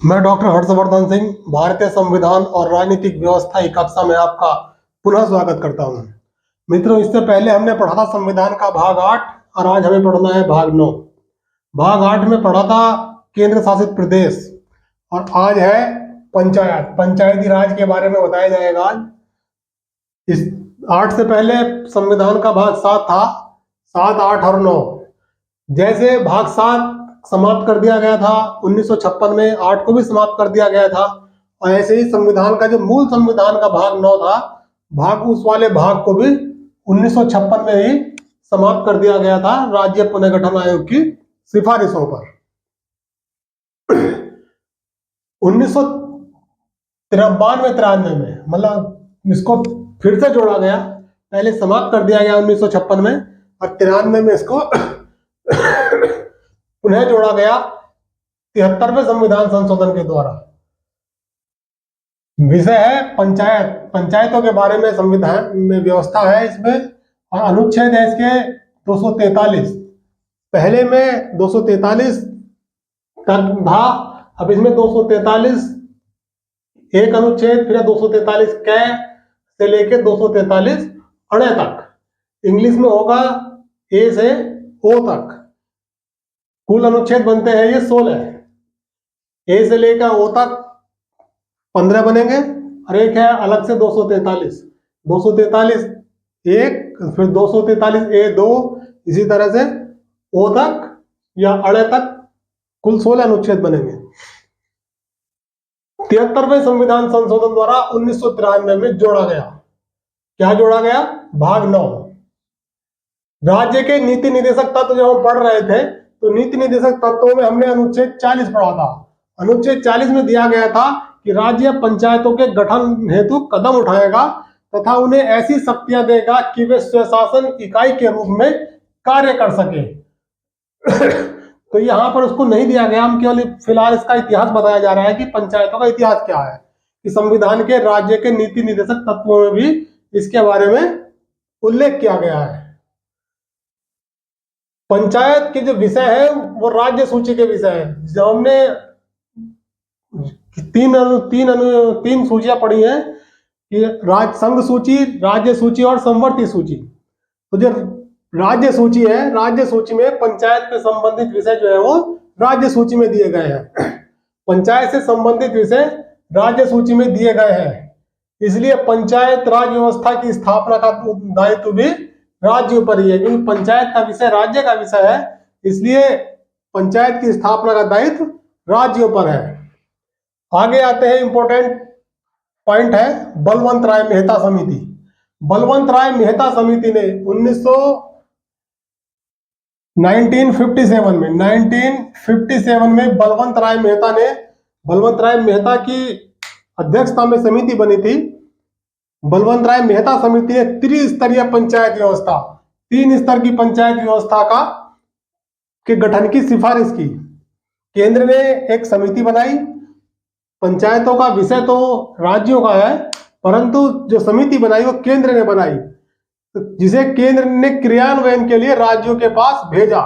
मैं डॉक्टर हर्षवर्धन सिंह भारतीय संविधान और राजनीतिक व्यवस्था की कक्षा में आपका पुनः स्वागत करता हूं। मित्रों, इससे पहले हमने पढ़ा था संविधान का भाग 8 और आज हमें पढ़ना है भाग 9। भाग 8 में पढ़ा था केंद्र शासित प्रदेश और आज है पंचायती राज के बारे में बताया जाएगा। आज इस 8 से पहले संविधान का भाग 7 था, 7, 8 और 9। जैसे भाग 7 समाप्त कर दिया गया था 1956 में, 8 को भी समाप्त कर दिया गया था और ऐसे ही संविधान का जो मूल संविधान का भाग 9 था, उस वाले भाग को भी 1956 में ही समाप्त कर दिया गया था राज्य पुनर्गठन आयोग की सिफारिशों पर। 1992-93 में मतलब इसको फिर से जोड़ा गया। पहले समाप्त कर दिया गया 1956 में और 93 में इसको पुनः जोड़ा गया 73वें संविधान संशोधन के द्वारा। विषय है पंचायत। पंचायतों के बारे में संविधान में व्यवस्था है इसमें और अनुच्छेद है इसके 243। पहले में 243 तक था, अब इसमें 243 एक अनुच्छेद, फिर 243 कै से लेके 243 अणे तक। इंग्लिश में होगा ए से ओ तक। कुल अनुच्छेद बनते हैं ये 16। ए से लेकर ओ तक 15 बनेंगे और एक है अलग से 243 एक, फिर 243 ए 2, इसी तरह से ओ तक या अड़े तक कुल 16 अनुच्छेद बनेंगे। 73वें संविधान संशोधन द्वारा 1993 में जोड़ा गया। क्या जोड़ा गया? भाग 9। राज्य के नीति निदेशक तत्व जब हम पढ़ रहे थे तो नीति निदेशक तत्वों में हमने अनुच्छेद 40 पढ़ा था। अनुच्छेद 40 में दिया गया था कि राज्य पंचायतों के गठन हेतु कदम उठाएगा तथा उन्हें ऐसी शक्तियां देगा कि वे स्वशासन इकाई के रूप में कार्य कर सके। तो यहां पर उसको नहीं दिया गया, हम केवल फिलहाल इसका इतिहास बताया जा रहा है कि पंचायतों का इतिहास क्या है, कि संविधान के राज्य के नीति निदेशक तत्वों में भी इसके बारे में उल्लेख किया गया है। पंचायत के जो विषय है वो राज्य सूची के विषय है। जब हमने तीन सूचियां पढ़ी हैं कि संघ सूची, राज्य सूची और संवर्ती सूची। तो जो राज्य सूची है, राज्य सूची में पंचायत से संबंधित विषय जो है वो राज्य सूची में दिए गए हैं। पंचायत से संबंधित विषय राज्य सूची में दिए गए हैं। इसलिए पंचायत राज व्यवस्था की स्थापना का दायित्व भी राज्य पर ही है, क्योंकि पंचायत का विषय राज्य का विषय है, इसलिए पंचायत की स्थापना का दायित्व राज्यों पर है। आगे आते हैं, इंपॉर्टेंट पॉइंट है बलवंत राय मेहता समिति। बलवंत राय मेहता समिति ने 1957 में बलवंत राय मेहता की अध्यक्षता में समिति बनी थी। बलवंत राय मेहता समिति ने त्रिस्तरीय पंचायत व्यवस्था, 3 स्तर की पंचायत व्यवस्था के गठन की सिफारिश की। केंद्र ने एक समिति बनाई। पंचायतों का विषय तो राज्यों का है, परंतु जो समिति बनाई वो केंद्र ने बनाई, जिसे केंद्र ने क्रियान्वयन के लिए राज्यों के पास भेजा।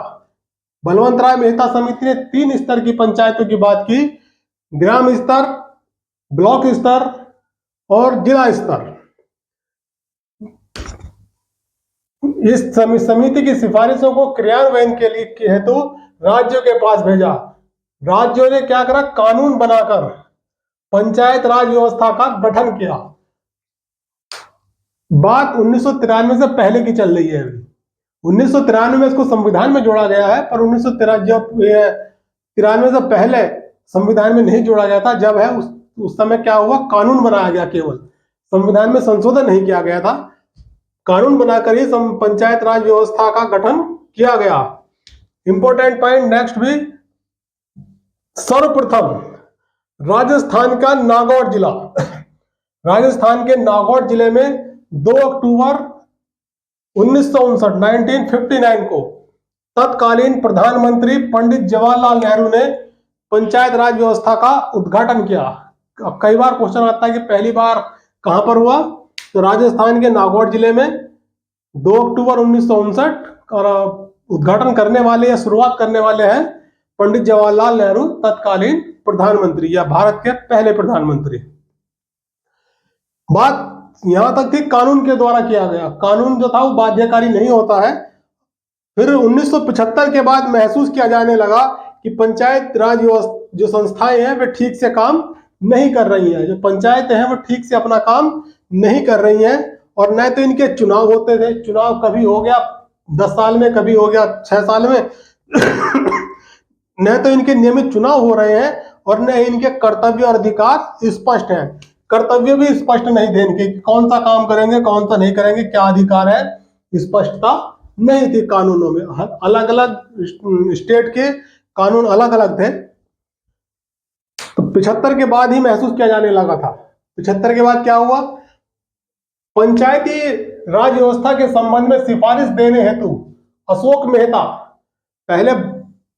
बलवंत राय मेहता समिति ने 3 स्तर की पंचायतों की बात की, ग्राम स्तर, ब्लॉक स्तर और जिला स्तर। इस समिति की सिफारिशों को क्रियान्वयन के लिए हेतु राज्यों के पास भेजा। राज्यों ने क्या करा? कानून बनाकर पंचायत राज व्यवस्था का गठन किया। बात 1993 से पहले की चल रही है। अभी 1993 में इसको संविधान में जोड़ा गया है, पर 1993 से पहले संविधान में नहीं जोड़ा गया था। जब है उस समय क्या हुआ? कानून बनाया गया, केवल संविधान में संशोधन नहीं किया गया था। कानून बनाकर ही पंचायत राज व्यवस्था का गठन किया गया। इंपॉर्टेंट पॉइंट नेक्स्ट भी, सर्वप्रथम राजस्थान का नागौर जिला। राजस्थान के नागौर जिले में 2 अक्टूबर 1959 को तत्कालीन प्रधानमंत्री पंडित जवाहरलाल नेहरू ने पंचायत राज व्यवस्था का उद्घाटन किया। अब कई बार क्वेश्चन आता है कि पहली बार कहां पर हुआ, तो राजस्थान के नागौर जिले में 2 अक्टूबर 1959 और उद्घाटन करने वाले या शुरुआत करने वाले हैं पंडित जवाहरलाल नेहरू तत्कालीन प्रधानमंत्री या भारत के पहले प्रधानमंत्री। बात यहां तक थी कानून के द्वारा किया गया। कानून जो था वो बाध्यकारी नहीं होता है। फिर 1975 के बाद महसूस किया जाने लगा कि पंचायत राज जो संस्थाएं हैं वे ठीक से काम नहीं कर रही हैं। जो पंचायतें हैं वो ठीक से अपना काम नहीं कर रही हैं, और न तो इनके चुनाव होते थे, चुनाव कभी हो गया 10 साल में, कभी हो गया 6 साल में न तो इनके नियमित चुनाव हो रहे हैं और न इनके कर्तव्य और अधिकार स्पष्ट हैं। कर्तव्य भी स्पष्ट नहीं थे इनके, कौन सा काम करेंगे कौन सा नहीं करेंगे, क्या अधिकार है, स्पष्टता नहीं थी कानूनों में। अलग अलग स्टेट के कानून अलग अलग थे। तो 75 के बाद ही महसूस किया जाने लगा था। 75 के बाद क्या हुआ, पंचायती राज व्यवस्था के संबंध में सिफारिश देने हेतु अशोक मेहता, पहले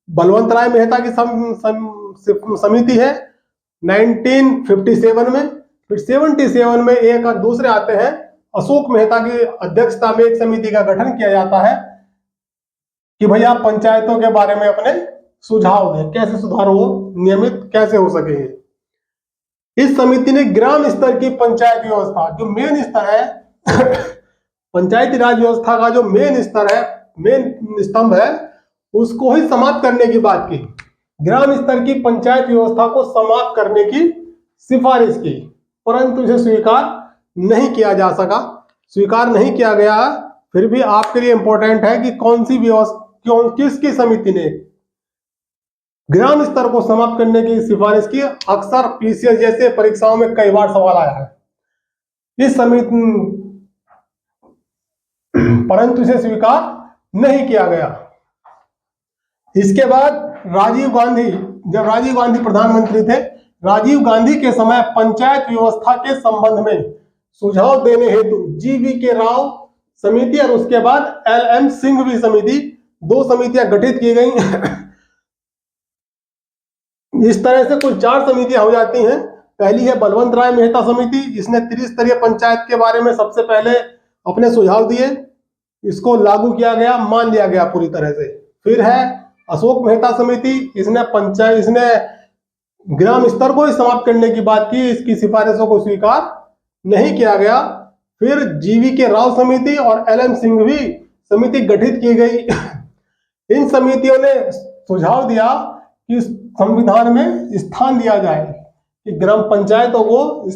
बलवंत राय मेहता की समिति है 1957 में, फिर 77 में एक और दूसरे आते हैं, अशोक मेहता की अध्यक्षता में एक समिति का गठन किया जाता है कि भैया पंचायतों के बारे में अपने सुझाव दें, कैसे सुधार हो, नियमित कैसे हो सके। इस समिति ने ग्राम स्तर की पंचायत व्यवस्था, जो मेन स्तर है पंचायती राज व्यवस्था का जो मेन स्तर है, मेन स्तंभ है, उसको ही समाप्त करने की बात की। ग्राम स्तर की पंचायत व्यवस्था को समाप्त करने की सिफारिश की, परंतु इसे स्वीकार नहीं किया जा सका, स्वीकार नहीं किया गया। फिर भी आपके लिए इंपॉर्टेंट है कि कौन सी व्यवस्था, किसकी समिति ने ग्राम स्तर को समाप्त करने की सिफारिश की। अक्सर पीसीएस जैसे परीक्षाओं में कई बार सवाल आया है इस समिति, परंतु इसे स्वीकार नहीं किया गया। इसके बाद राजीव गांधी, जब राजीव गांधी प्रधानमंत्री थे, राजीव गांधी के समय पंचायत व्यवस्था के संबंध में सुझाव देने हेतु जीवी के राव समिति और उसके बाद एल.एम. सिंघवी समिति, 2 समितियां गठित की गई इस तरह से कुल 4 समितियां हो जाती हैं। पहली है बलवंत राय मेहता समिति, इसने त्रिस्तरीय पंचायत के बारे में सबसे पहले अपने सुझाव दिए, इसको लागू किया गया, मान लिया गया पूरी तरह से। फिर है अशोक मेहता समिति, इसने ग्राम स्तर को ही समाप्त करने की बात की, इसकी सिफारिशों को स्वीकार नहीं किया गया। फिर जीवी के राव समिति और एल.एम. सिंघवी समिति गठित की गई इन समितियों ने सुझाव दिया कि संविधान में स्थान दिया जाए, कि ग्राम पंचायतों को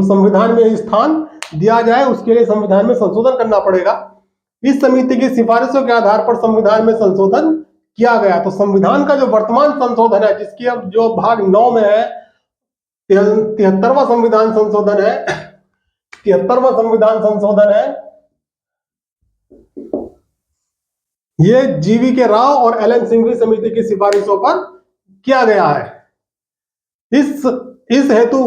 संविधान में स्थान दिया जाए, उसके लिए संविधान में संशोधन करना पड़ेगा। इस समिति की सिफारिशों के आधार पर संविधान में संशोधन किया गया। तो संविधान का जो वर्तमान संशोधन है, जिसकी अब जो भाग 9 में है, 73वां संविधान संशोधन है, 73वां संविधान संशोधन है, ये जीवी के राव और एल.एम. सिंघवी समिति की सिफारिशों पर किया गया है। इस हेतु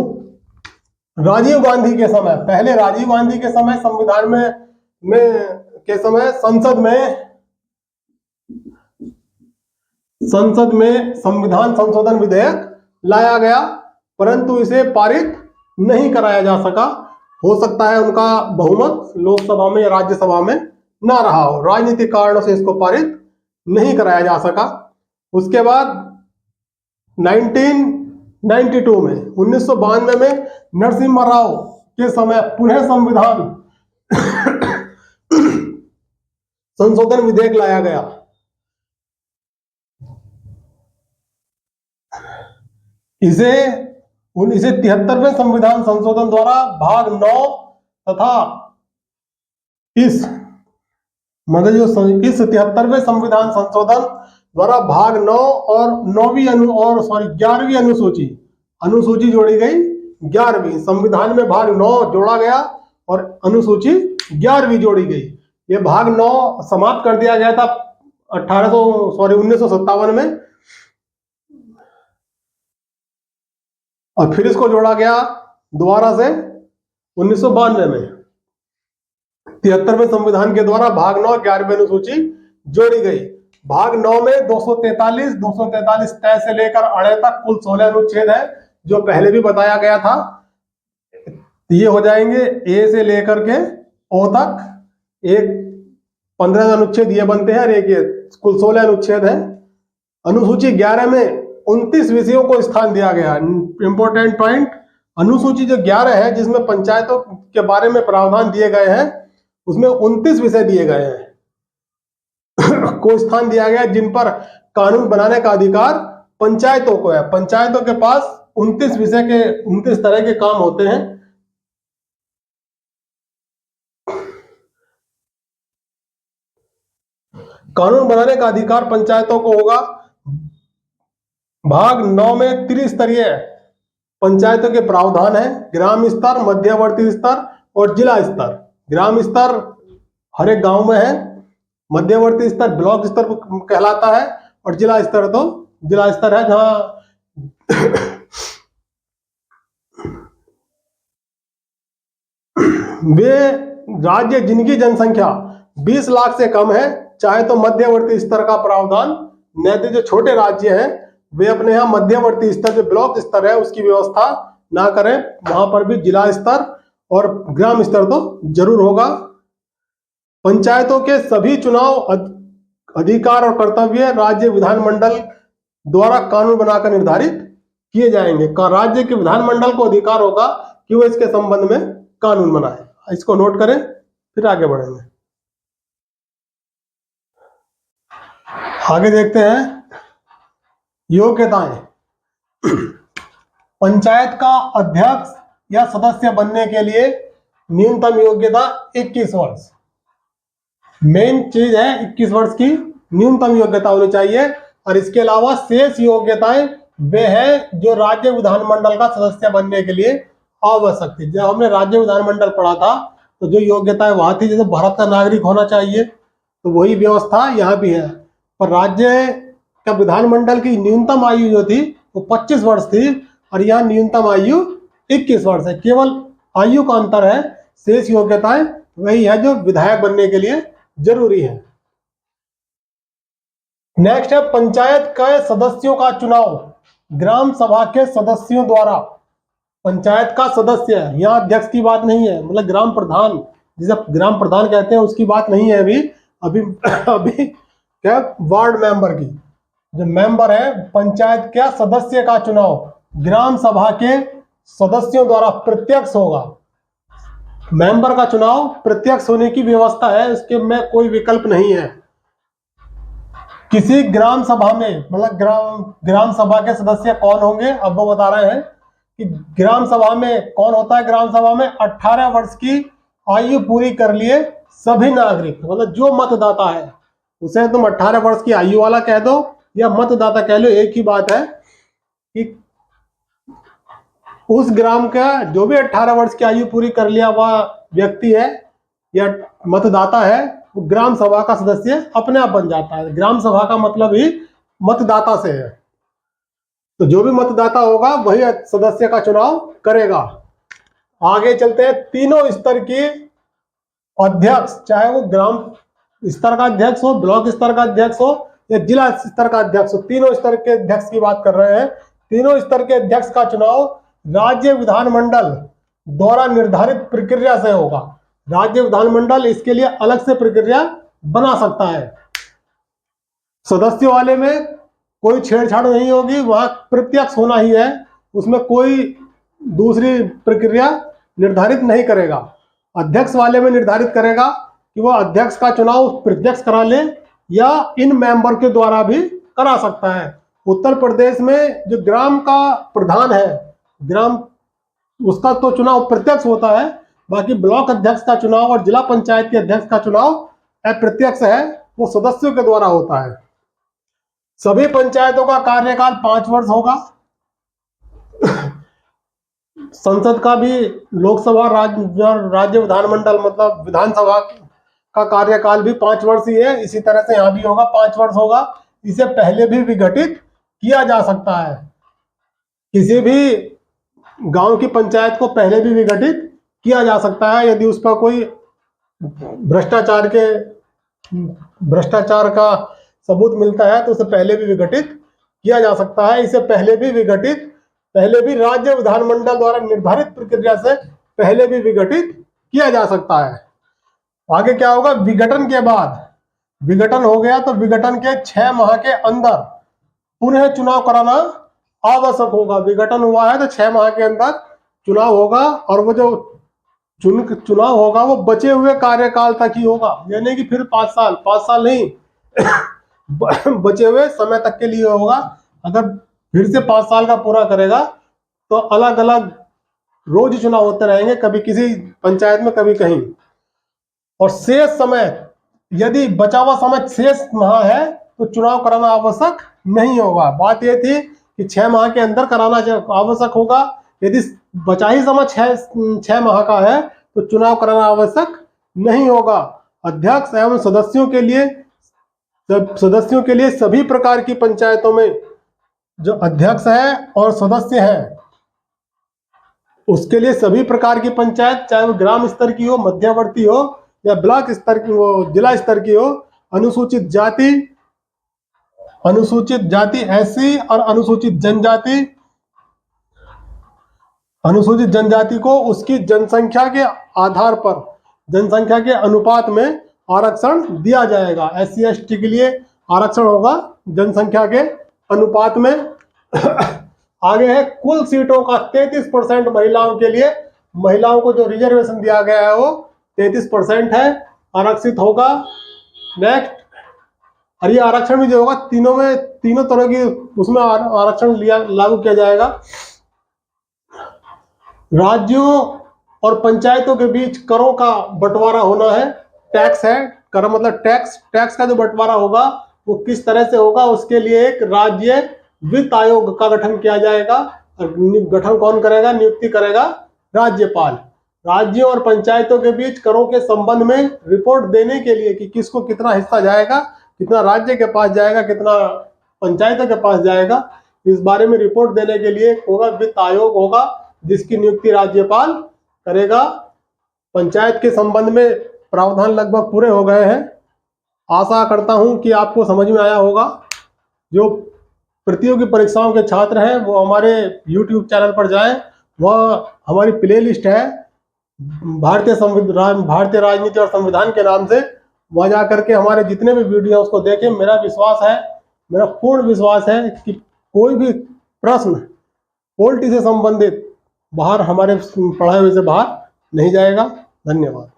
राजीव गांधी के समय, पहले राजीव गांधी के समय संविधान में के समय संसद में संविधान संशोधन विधेयक लाया गया, परंतु इसे पारित नहीं कराया जा सका। हो सकता है उनका बहुमत लोकसभा में या राज्यसभा में ना रहा हो, राजनीतिक कारणों से इसको पारित नहीं कराया जा सका। उसके बाद 1992 में 1992 में नरसिम्हा राव के समय पुनः संविधान संशोधन विधेयक लाया गया। इसे 73वें संविधान संशोधन द्वारा भाग 9 तथा इस 73वें संविधान संशोधन द्वारा भाग 9 और 11वीं अनुसूची जोड़ी गई। 11वीं संविधान में भाग 9 जोड़ा गया और अनुसूची 11वीं जोड़ी गई। ये भाग 9 समाप्त कर दिया गया था 1957 में, और फिर इसको जोड़ा गया दोबारा से 1992 में। 73वें संविधान के द्वारा भाग 9 11वीं अनुसूची जोड़ी गई। भाग 9 में 243 तय से लेकर अड़े तक कुल 16 अनुच्छेद है, जो पहले भी बताया गया था। ये हो जाएंगे ए से लेकर के ओ तक, एक 15 अनुच्छेद ये बनते हैं और एक ये कुल 16 अनुच्छेद है। अनुसूची 11 में 29 विषयों को स्थान दिया गया। इंपॉर्टेंट पॉइंट, अनुसूची जो 11 है जिसमें पंचायतों के बारे में प्रावधान दिए गए हैं, उसमें 29 विषय दिए गए हैं को स्थान दिया गया जिन पर कानून बनाने का अधिकार पंचायतों को है। पंचायतों के पास 29 विषय के 29 तरह के काम होते हैं। कानून बनाने का अधिकार पंचायतों को होगा। भाग 9 में त्रिस्तरीय पंचायतों के प्रावधान है, ग्राम स्तर, मध्यवर्ती स्तर और जिला स्तर। ग्राम स्तर हर एक गांव में है, मध्यवर्ती स्तर ब्लॉक स्तर कहलाता है और जिला स्तर तो जिला स्तर है जहां वे राज्य जिनकी जनसंख्या 20 लाख से कम है, चाहे तो मध्यवर्ती स्तर का प्रावधान, नहीं तो जो छोटे राज्य हैं वे अपने यहाँ मध्यवर्ती स्तर जो ब्लॉक स्तर है उसकी व्यवस्था ना करें, वहां पर भी जिला स्तर और ग्राम स्तर तो जरूर होगा। पंचायतों के सभी चुनाव अधिकार और कर्तव्य राज्य विधानमंडल द्वारा कानून बनाकर निर्धारित किए जाएंगे। राज्य के विधानमंडल को अधिकार होगा कि वो इसके संबंध में कानून बनाए। इसको नोट करें, फिर आगे बढ़ेंगे। आगे देखते हैं योग्यताएं। पंचायत का अध्यक्ष या सदस्य बनने के लिए न्यूनतम योग्यता 21 वर्ष। मेन चीज है 21 वर्ष की न्यूनतम योग्यता होनी चाहिए। और इसके अलावा शेष योग्यताएं वे हैं जो राज्य विधानमंडल का सदस्य बनने के लिए आवश्यक थी। जब हमने राज्य विधानमंडल पढ़ा था तो जो योग्यताएं वहां थी, जैसे भारत का नागरिक होना चाहिए, तो वही व्यवस्था यहाँ भी है। पर राज्य का विधानमंडल की न्यूनतम आयु जो थी वो 25 वर्ष थी और यहाँ न्यूनतम आयु 21 वर्ष है। केवल आयु का अंतर है, शेष योग्यताएं वही है जो विधायक बनने के लिए जरूरी है। नेक्स्ट है पंचायत के सदस्यों का चुनाव ग्राम सभा के सदस्यों द्वारा। पंचायत का सदस्य, यहाँ अध्यक्ष की बात नहीं है, मतलब ग्राम प्रधान, जिसे ग्राम प्रधान कहते हैं उसकी बात नहीं है अभी अभी क्या वार्ड मेंबर की, जो मेंबर है पंचायत के सदस्य का चुनाव ग्राम सभा के सदस्यों द्वारा प्रत्यक्ष होगा। मेंबर का चुनाव प्रत्यक्ष होने की व्यवस्था है, इसके में कोई विकल्प नहीं है। किसी ग्राम सभा में, मतलब ग्राम सभा के सदस्य कौन होंगे, अब वो बता रहे हैं कि ग्राम सभा में कौन होता है। ग्राम सभा में 18 वर्ष की आयु पूरी कर लिए सभी नागरिक, मतलब जो मतदाता है उसे तुम 18 वर्ष की आयु वाला कह दो या मतदाता कह लो, एक ही बात है कि उस ग्राम का जो भी 18 वर्ष की आयु पूरी कर लिया वह व्यक्ति है या मतदाता है, वो ग्राम सभा का सदस्य अपने आप बन जाता है। ग्राम सभा का मतलब ही मतदाता से है, तो जो भी मतदाता होगा वही सदस्य का चुनाव करेगा। आगे चलते हैं, तीनों स्तर के अध्यक्ष, चाहे वो ग्राम स्तर का अध्यक्ष हो, ब्लॉक स्तर का अध्यक्ष हो या जिला स्तर का अध्यक्ष हो, तीनों स्तर के अध्यक्ष की बात कर रहे हैं। तीनों स्तर के अध्यक्ष का चुनाव राज्य विधानमंडल द्वारा निर्धारित प्रक्रिया से होगा। राज्य विधानमंडल इसके लिए अलग से प्रक्रिया बना सकता है। सदस्यों वाले में कोई छेड़छाड़ नहीं होगी, वहां प्रत्यक्ष होना ही है, उसमें कोई दूसरी प्रक्रिया निर्धारित नहीं करेगा। अध्यक्ष वाले में निर्धारित करेगा कि वह अध्यक्ष का चुनाव प्रत्यक्ष करा ले या इन मेंबर के द्वारा भी करा सकता है। उत्तर प्रदेश में जो ग्राम का प्रधान है, ग्राम उसका तो चुनाव प्रत्यक्ष होता है, बाकी ब्लॉक अध्यक्ष का चुनाव और जिला पंचायत के अध्यक्ष का चुनाव अप्रत्यक्ष है, वो सदस्यों के द्वारा होता है। सभी पंचायतों का कार्यकाल 5 वर्ष होगा। संसद का भी, लोकसभा, राज्य विधानमंडल मतलब विधानसभा का कार्यकाल भी 5 वर्ष ही है। इसी तरह से यहाँ भी होगा, 5 वर्ष होगा। इसे पहले भी विघटित किया जा सकता है, किसी भी गांव की पंचायत को पहले भी विघटित किया जा सकता है यदि उस पर कोई भ्रष्टाचार का सबूत मिलता है तो उसे पहले भी विघटित किया जा सकता है। इसे पहले भी राज्य विधानमंडल द्वारा निर्धारित प्रक्रिया से पहले भी विघटित किया जा सकता है। आगे क्या होगा, विघटन के बाद, विघटन हो गया तो विघटन के 6 माह के अंदर पुनः चुनाव कराना आवश्यक होगा। विघटन हुआ है तो 6 माह के अंदर चुनाव होगा, और वो जो चुनाव होगा वो बचे हुए कार्यकाल तक ही होगा, यानी कि फिर 5 साल नहीं बचे हुए समय तक के लिए होगा। अगर फिर से 5 साल का पूरा करेगा तो अलग अलग रोज चुनाव होते रहेंगे, कभी किसी पंचायत में कभी कहीं। और शेष समय, यदि बचा हुआ समय शेष माह है तो चुनाव कराना आवश्यक नहीं होगा। बात यह थी कि 6 माह के अंदर कराना आवश्यक होगा। यदि बचा ही समय 6 माह का है तो चुनाव कराना आवश्यक नहीं होगा। अध्यक्ष एवं सदस्यों के लिए सभी प्रकार की पंचायतों में जो अध्यक्ष है और सदस्य हैं, उसके लिए सभी प्रकार की पंचायत, चाहे वो ग्राम स्तर की हो, मध्यवर्ती हो, या ब्लॉक स्तर की हो, जिला स्तर की हो, अनुसूचित जाति एससी और अनुसूचित जनजाति को उसकी जनसंख्या के आधार पर, जनसंख्या के अनुपात में आरक्षण दिया जाएगा। एससी एसटी के लिए आरक्षण होगा जनसंख्या के अनुपात में। आगे है कुल सीटों का 33% महिलाओं के लिए, महिलाओं को जो रिजर्वेशन दिया गया है वो 33% है, आरक्षित होगा। नेक्स्ट, और ये आरक्षण भी जो होगा तीनों तरह की उसमें आरक्षण लागू किया जाएगा। राज्यों और पंचायतों के बीच करों का बंटवारा होना है। टैक्स है, कर मतलब टैक्स का जो बंटवारा होगा वो किस तरह से होगा, उसके लिए एक राज्य वित्त आयोग का गठन किया जाएगा। गठन कौन करेगा? नियुक्ति करेगा राज्यपाल। राज्यों और पंचायतों के बीच करों के संबंध में रिपोर्ट देने के लिए कि किसको कितना हिस्सा जाएगा, कितना राज्य के पास जाएगा, कितना पंचायतों के पास जाएगा, इस बारे में रिपोर्ट देने के लिए होगा वित्त आयोग होगा, जिसकी नियुक्ति राज्यपाल करेगा। पंचायत के संबंध में प्रावधान लगभग पूरे हो गए हैं। आशा करता हूं कि आपको समझ में आया होगा। जो प्रतियोगी परीक्षाओं के छात्र हैं वो हमारे YouTube चैनल पर जाएं, वह हमारी प्लेलिस्ट है भारतीय राजनीति और संविधान के नाम से, वहां जा करके हमारे जितने भी वीडियो उसको देखें। मेरा पूर्ण विश्वास है कि कोई भी प्रश्न पॉलिटी से संबंधित बाहर हमारे पढ़ाए हुए से बाहर नहीं जाएगा। धन्यवाद।